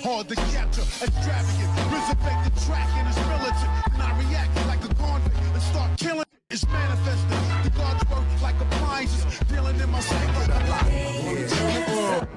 hard to capture, extravagant, resurrect the track and it's militant, and I react like a convict and start killing. It's manifested, the gods work like appliances, dealing in my sacred life.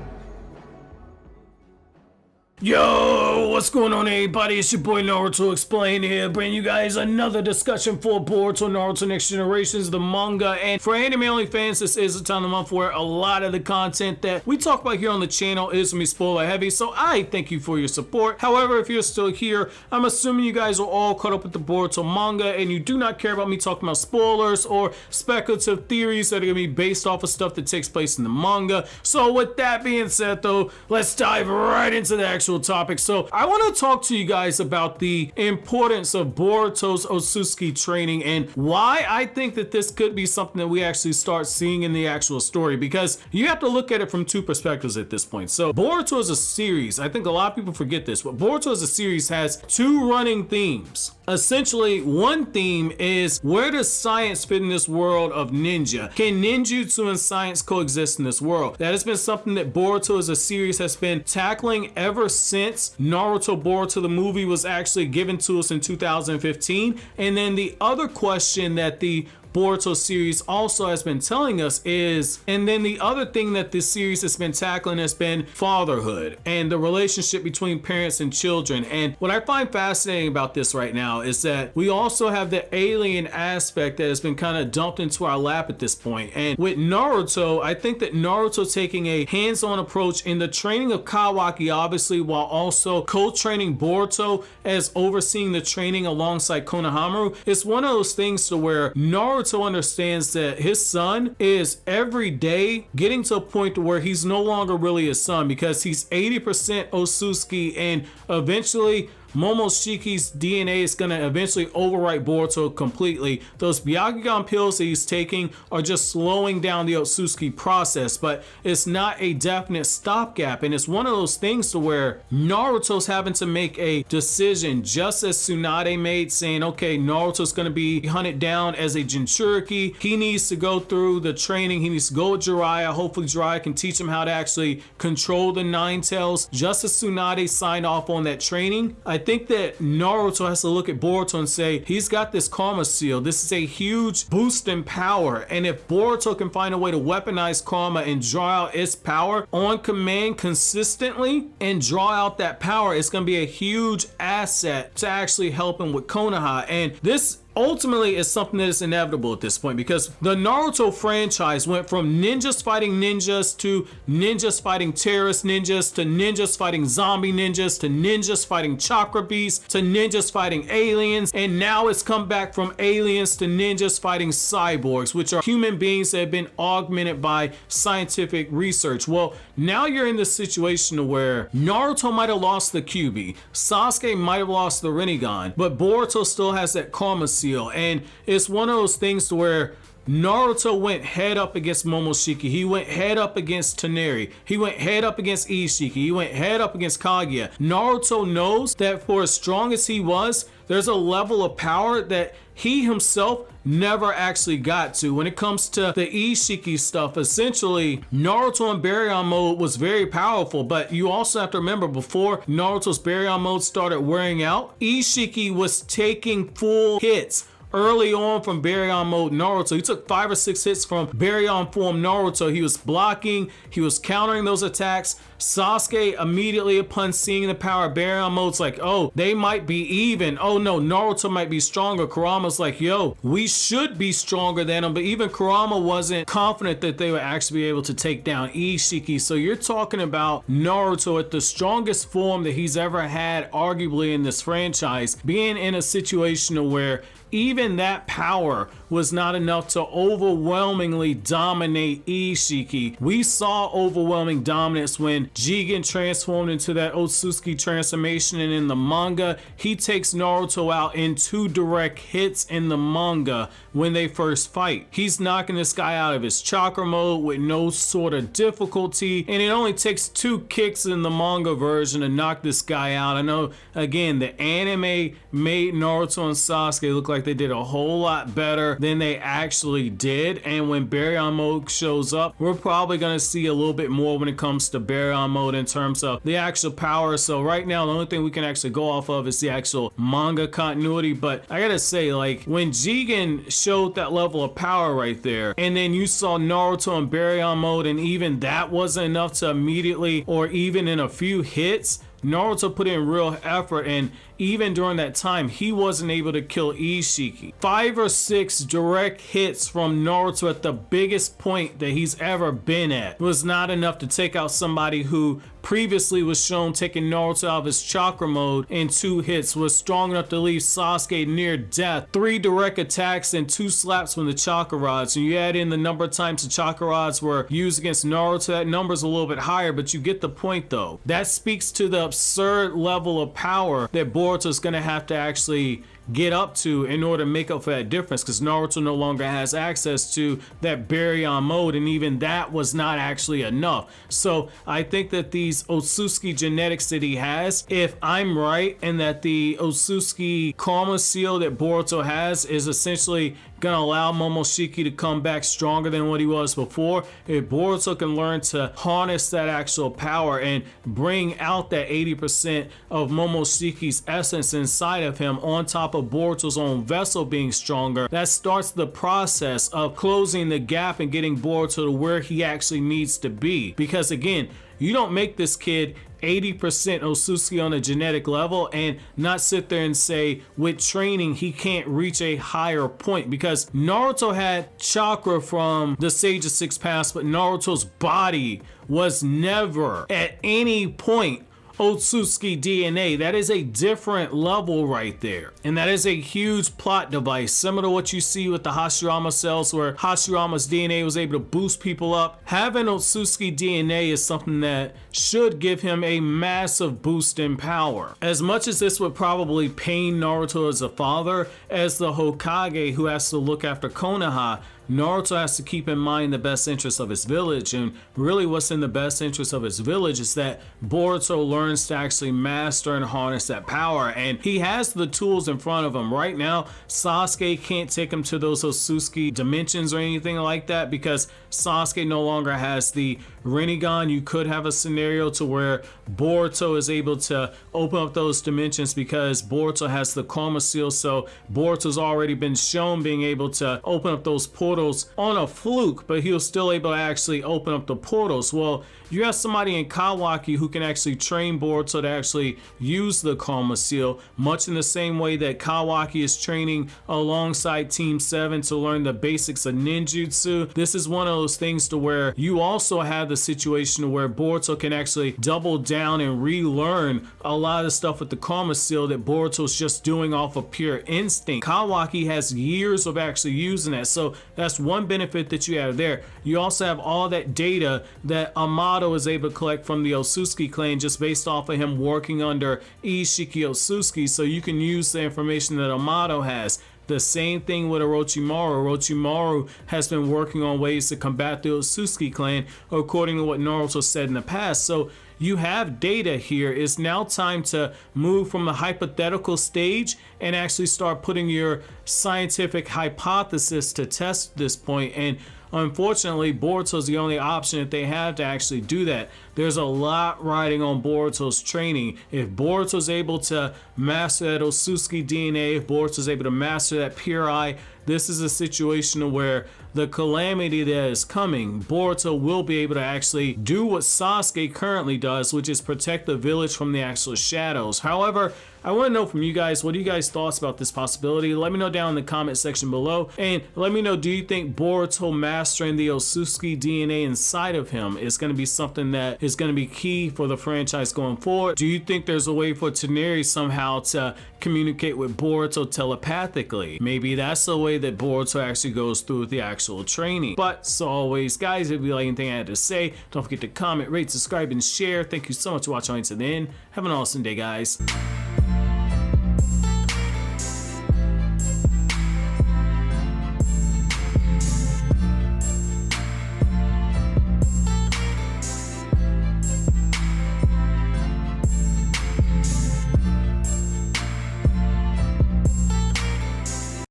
Yo, what's going on everybody? It's your boy Naruto Explained here, bringing you guys another discussion for Boruto Naruto Next Generations, the manga. And for anime only fans, this is the time of the month where a lot of the content that we talk about here on the channel is going to be spoiler heavy, so I thank you for your support. However, if you're still here, I'm assuming you guys are all caught up with the Boruto manga and you do not care about me talking about spoilers or speculative theories that are going to be based off of stuff that takes place in the manga. So with that being said though, let's dive right into the actual topic. So I want to talk to you guys about the importance of Boruto's Otsutsuki training and why I think that this could be something that we actually start seeing in the actual story, because you have to look at it from two perspectives at this point. So Boruto is a series. I think a lot of people forget this, but Boruto as a series has two running themes. Essentially, one theme is, where does science fit in this world of ninja? Can ninjutsu and science coexist in this world? That has been something that Boruto as a series has been tackling ever since Naruto Boruto the movie was actually given to us in 2015. And then the other question that the Boruto series also has been telling us is, and then the other thing that this series has been tackling has been fatherhood and the relationship between parents and children. And what I find fascinating about this right now is that we also have the alien aspect that has been kind of dumped into our lap at this point. And with Naruto, I think that Naruto taking a hands-on approach in the training of Kawaki, obviously, while also co-training Boruto as overseeing the training alongside Konohamaru, is one of those things to where Naruto understands that his son is every day getting to a point to where he's no longer really his son, because he's 80% Otsutsuki, and eventually Momoshiki's DNA is going to eventually overwrite Boruto completely. Those Byakugan pills that he's taking are just slowing down the Otsutsuki process, but it's not a definite stopgap. And it's one of those things to where Naruto's having to make a decision, just as Tsunade made, saying, okay, Naruto's going to be hunted down as a Jinchuriki. He needs to go through the training. He needs to go with Jiraiya. Hopefully Jiraiya can teach him how to actually control the Nine Tails. Just as Tsunade signed off on that training, I think that Naruto has to look at Boruto and say, he's got this karma seal. This is a huge boost in power, and if Boruto can find a way to weaponize karma and draw out its power on command consistently and draw out that power, it's going to be a huge asset to actually help him with Konoha. And this ultimately is something that is inevitable at this point, because the Naruto franchise went from ninjas fighting ninjas to ninjas fighting terrorist ninjas to ninjas fighting zombie ninjas to ninjas fighting chakra beasts to ninjas fighting aliens, and now it's come back from aliens to ninjas fighting cyborgs, which are human beings that have been augmented by scientific research. Well, now you're in this situation where Naruto might have lost the Kyuubi, Sasuke might have lost the rinnegan, but Boruto still has that karma seal. And it's one of those things to where Naruto went head up against Momoshiki, he went head up against Toneri, he went head up against Isshiki, he went head up against Kaguya. Naruto knows that for as strong as he was, there's a level of power that he himself never actually got to. When it comes to the Isshiki stuff, essentially Naruto in Baryon mode was very powerful, but you also have to remember, before Naruto's Baryon mode started wearing out, Isshiki was taking full hits early on from Baryon mode Naruto. He took 5 or 6 hits from Baryon form Naruto. He was blocking, he was countering those attacks. Sasuke immediately upon seeing the power of Baryon mode's like, oh, they might be even. Oh no, Naruto might be stronger. Kurama's like, yo, we should be stronger than him. But even Kurama wasn't confident that they would actually be able to take down Isshiki. So you're talking about Naruto at the strongest form that he's ever had, arguably, in this franchise, being in a situation where even that power was not enough to overwhelmingly dominate Isshiki. We saw overwhelming dominance when Jigen transformed into that Otsutsuki transformation, and in the manga, he takes Naruto out in 2 direct hits in the manga when they first fight. He's knocking this guy out of his chakra mode with no sort of difficulty, and it only takes 2 kicks in the manga version to knock this guy out. I know, again, the anime made Naruto and Sasuke look like like they did a whole lot better than they actually did. And when Baryon mode shows up, we're probably going to see a little bit more when it comes to Baryon mode in terms of the actual power. So right now, the only thing we can actually go off of is the actual manga continuity. But I gotta say, like, when Jigen showed that level of power right there, and then you saw Naruto in Baryon mode, and even that wasn't enough to immediately, or even in a few hits, Naruto put in real effort, and even during that time, he wasn't able to kill Isshiki. 5 or 6 direct hits from Naruto at the biggest point that he's ever been at was not enough to take out somebody who previously was shown taking Naruto out of his chakra mode in 2 hits, was strong enough to leave Sasuke near death. 3 direct attacks and 2 slaps from the chakra rods. And you add in the number of times the chakra rods were used against Naruto, that number's a little bit higher, but you get the point though. That speaks to the absurd level of power that Boruto's gonna have to actually get up to in order to make up for that difference, because Naruto no longer has access to that Baryon mode, and even that was not actually enough. So I think that these Otsutsuki genetics that he has, if I'm right, and that the Otsutsuki Karma seal that Boruto has is essentially gonna allow Momoshiki to come back stronger than what he was before. If Boruto can learn to harness that actual power and bring out that 80% of Momoshiki's essence inside of him on top of Boruto's own vessel being stronger, that starts the process of closing the gap and getting Boruto to where he actually needs to be. Because again, you don't make this kid 80% Otsutsuki on a genetic level and not sit there and say with training he can't reach a higher point, because Naruto had chakra from the Sage of Six Paths, but Naruto's body was never at any point Otsutsuki DNA. That is a different level right there, and that is a huge plot device, similar to what you see with the Hashirama cells, where Hashirama's DNA was able to boost people up. Having Otsutsuki DNA is something that should give him a massive boost in power. As much as this would probably pain Naruto as a father, as the Hokage who has to look after Konoha, Naruto has to keep in mind the best interest of his village, and really what's in the best interest of his village is that Boruto learns to actually master and harness that power, and he has the tools in front of him. Right now, Sasuke can't take him to those Otsutsuki dimensions or anything like that, because Sasuke no longer has the rinnegan. You could have a scenario to where Boruto is able to open up those dimensions because Boruto has the Karma seal, so Boruto's already been shown being able to open up those portals on a fluke, but he was still able to actually open up the portals. Well, you have somebody in Kawaki who can actually train Boruto to actually use the Karma seal, much in the same way that Kawaki is training alongside Team 7 to learn the basics of ninjutsu. This is one of those things to where you also have the situation where Boruto can actually double down and relearn a lot of stuff with the Karma seal that Boruto's just doing off of pure instinct. Kawaki has years of actually using that, so that's one benefit that you have there. You also have all that data that Amato is able to collect from the Otsutsuki Clan just based off of him working under Isshiki Otsutuski, so you can use the information that Amato has. The same thing with Orochimaru. Orochimaru has been working on ways to combat the Otsutsuki Clan according to what Naruto said in the past. So you have data here. It's now time to move from the hypothetical stage and actually start putting your scientific hypothesis to test this point. And unfortunately, Boruto's the only option that they have to actually do that. There's a lot riding on Boruto's training. If Boruto's able to master that Otsutsuki DNA, if Boruto's able to master that Pure Eye, this is a situation where the calamity that is coming, Boruto will be able to actually do what Sasuke currently does, which is protect the village from the actual shadows. However, I want to know from you guys, what do you guys thoughts about this possibility? Let me know down in the comment section below, and let me know, do you think Boruto mastering the Otsutsuki DNA inside of him is going to be something that is going to be key for the franchise going forward? Do you think there's a way for Tsuneri somehow to communicate with Boruto telepathically? Maybe that's the way that Boruto actually goes through the actual training. But so always, guys, if you like anything I had to say, don't forget to comment, rate, subscribe, and share. Thank you so much for watching to the end. Have an awesome day, guys.